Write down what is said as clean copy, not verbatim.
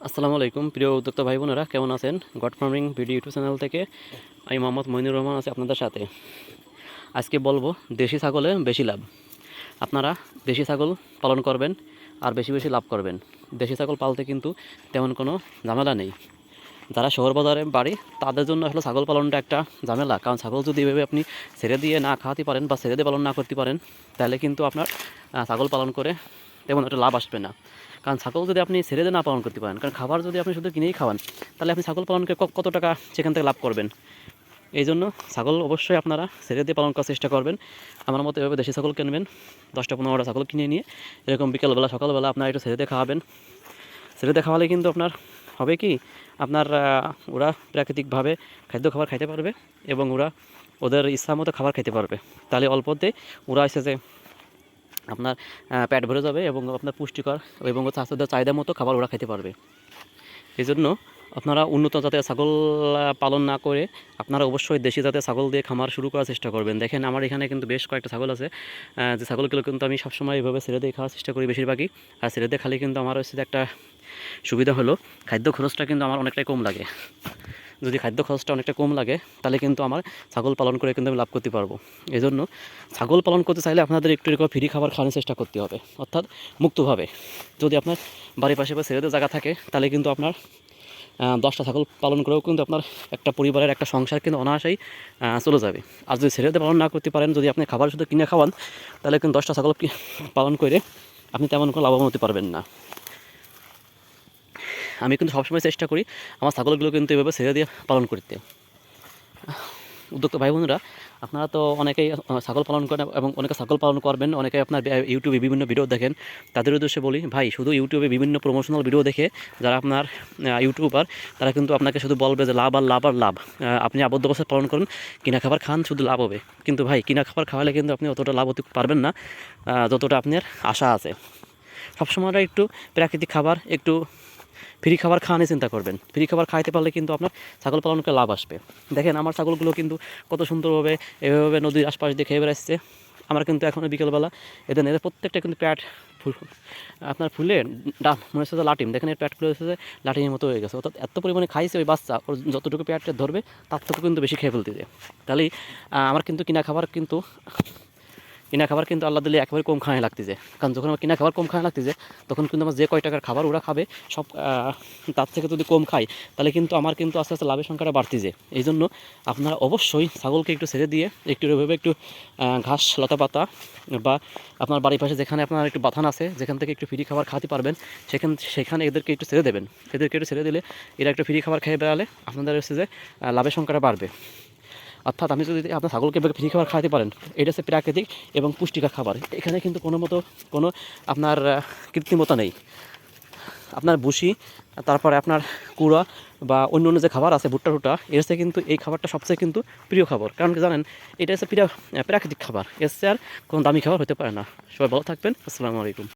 আসসালামু আলাইকুম প্রিয় উদ্যোক্তা ভাই বোনেরা, কেমন আছেন? God farming video YouTube channel থেকে আমি মোহাম্মদ মইনুর রহমান আছি আপনাদের সাথে। আজকে বলবো দেশি ছাগলে বেশি লাভ। আপনারা দেশি ছাগল পালন করবেন আর বেশি বেশি লাভ করবেন। দেশি ছাগল পালতে কিন্তু তেমন কোনো ঝামেলা নেই। যারা শহর বাজারে বাড়ি তাদের জন্য আসলে ছাগল পালনটা একটা ঝামেলা, কারণ ছাগল যদি এভাবে আপনি ছেড়ে দিয়ে না খাওয়াতে পারেন বা ছেড়ে দিয়ে পালন না করতে পারেন, তাহলে কিন্তু আপনার ছাগল পালন করে তেমন একটা লাভ আসবে না। কারণ ছাগল যদি আপনি ছেড়ে দিয়ে না পালন করতে পারেন, কারণ খাবার যদি আপনি শুধু কিনেই খাওয়ান, তাহলে আপনি ছাগল পালন করে কত টাকা সেখান থেকে লাভ করবেন? এই জন্য ছাগল অবশ্যই আপনারা ছেড়ে দিয়ে পালন করার চেষ্টা করবেন। আমার মতো এভাবে দেশি ছাগল কিনবেন, 10-15টা ছাগল কিনে নিয়ে এরকম বিকেলবেলা সকালবেলা আপনারা একটু ছেড়ে দিয়ে খাওয়াবেন। ছেড়ে দিয়ে খাওয়ালে কিন্তু আপনার হবে কি, আপনার ওরা প্রাকৃতিকভাবে খাদ্য খাবার খাইতে পারবে এবং ওরা ওদের ইচ্ছা মতো খাবার খেতে পারবে। তাহলে অল্পতে ওরা এসে যে আপনার পেট ভরে যাবে এবং আপনার পুষ্টিকর এবং স্বাস্থ্যের চাহিদা মতো খাবার ওরা খেতে পারবে। এই জন্য আপনারা উন্নত জাতের ছাগল পালন না করে আপনারা অবশ্যই দেশি জাতের ছাগল দিয়ে খামার শুরু করার চেষ্টা করবেন। দেখেন আমার এখানে কিন্তু বেশ কয়েকটা ছাগল আছে, যে ছাগলগুলো কিন্তু আমি সবসময় এইভাবে ছেড়ে দিয়ে খাওয়ার চেষ্টা করি বেশিরভাগই। আর ছেড়ে দিয়ে খালি কিন্তু আমার হচ্ছে একটা সুবিধা হলো, খাদ্য খরচটা কিন্তু আমার অনেকটাই কম লাগে। যদি খাদ্য খরচটা অনেকটা কম লাগে তাহলে কিন্তু আমার ছাগল পালন করে কিন্তু আমি লাভ করতে পারবো। এই জন্য ছাগল পালন করতে চাইলে আপনাদের একটু এরকম ফ্রি খাবার খাওয়ানোর চেষ্টা করতে হবে, অর্থাৎ মুক্তভাবে। যদি আপনার বাড়ির পাশে বা ছেড়ে জায়গা থাকে তাহলে কিন্তু আপনার 10টা ছাগল পালন করেও কিন্তু আপনার একটা পরিবারের একটা সংসার কিন্তু অনায়াসেই চলে যাবে। আর যদি ছেড়ে পালন না করতে পারেন, যদি আপনি খাবার শুধু কিনে খাওয়ান, তাহলে কিন্তু 10টা ছাগল পালন করে আপনি তেমন কোনো লাভবান হতে পারবেন না। আমি কিন্তু সবসময় চেষ্টা করি আমার ছাগলগুলো কিন্তু এভাবে ছেড়ে দিয়ে পালন করতে। উদ্যোক্তা ভাই বোনেরা, আপনারা তো অনেকেই ছাগল পালন করেন এবং অনেকে ছাগল পালন করবেন, অনেকে আপনার ইউটিউবে বিভিন্ন ভিডিও দেখেন। তাদের উদ্দেশ্যে বলি, ভাই শুধু ইউটিউবে বিভিন্ন প্রমোশনাল ভিডিও দেখে যারা আপনার ইউটিউবার, তারা কিন্তু আপনাকে শুধু বলবে যে লাভ আর লাভ আর লাভ। আপনি আবদ্ধ অবস্থায় পালন করুন, কিনা খাবার খান, শুধু লাভ হবে। কিন্তু ভাই কিনা খাবার খাওয়ালে কিন্তু আপনি অতটা লাভ হতে পারবেন না যতটা আপনার আশা আছে। সবসময় একটু প্রাকৃতিক খাবার, একটু ফ্রি খাবার খাওয়ানোর চিন্তা করবেন। ফ্রি খাবার খাইতে পারলে কিন্তু আপনার ছাগল পালন করে লাভ আসবে। দেখেন আমার ছাগলগুলো কিন্তু কত সুন্দরভাবে এভাবে নদীর আশপাশ দিয়ে খেয়ে বেড়াচ্ছে। আমার কিন্তু এখনও বিকেলবেলা এদের প্রত্যেকটা কিন্তু প্যাট আপনার ফুলে মনে হচ্ছে যে লাটিম। দেখেন এর প্যাট ফুলে হচ্ছে যে লাটিমের মতো হয়ে গেছে, অর্থাৎ এত পরিমাণে খাইছে ওই বাচ্চা, ওর যতটুকু প্যাটটা ধরবে তার থেকে কিন্তু বেশি খেয়ে ফেলতে যায়। তাহলেই আমার কিন্তু কিনা খাবার কিন্তু আল্লাহ দিলে একেবারে কম খাওয়াই লাগতেছে। কারণ যখন আমার কিনা খাবার কম খাওয়া লাগতেছে, তখন কিন্তু আমার যে কয় টাকার খাবার ওরা খাবে সব তার থেকে যদি কম খাই, তাহলে কিন্তু আমার কিন্তু আস্তে আস্তে লাভের সংখ্যাটা বাড়তেছে। এই জন্য আপনারা অবশ্যই ছাগলকে একটু ছেড়ে দিয়ে একটু এভাবে একটু ঘাস লতা পাতা বা আপনার বাড়ির পাশে যেখানে আপনার একটু বাথান আছে, যেখান থেকে একটু ফ্রি খাবার খাওয়াতে পারবেন, সেখানে এদেরকে একটু ছেড়ে দেবেন। এদেরকে একটু ছেড়ে দিলে এরা একটু ফ্রি খাবার খেয়ে বেড়ালে আপনাদের হচ্ছে যে লাভের সংখ্যাটা বাড়বে। অর্থাৎ আপনি যদি আপনার ছাগলকে ফ্রি খাবার খাওয়াতে পারেন, এটা হচ্ছে প্রাকৃতিক এবং পুষ্টিকর খাবার। এখানে কিন্তু কোনো আপনার কৃত্রিমতা নেই। আপনার ভুসি, তারপরে আপনার কুড়া বা অন্য অন্য যে খাবার আছে ভুট্টা টুট্টা, এর চেয়ে কিন্তু এই খাবারটা সবচেয়ে কিন্তু প্রিয় খাবার। কারণ কি জানেন, এটা হচ্ছে প্রাকৃতিক খাবার, এর চেয়ে আর কোনো দামি খাবার হতে পারে না। সবাই ভালো থাকবেন। আসসালামু আলাইকুম।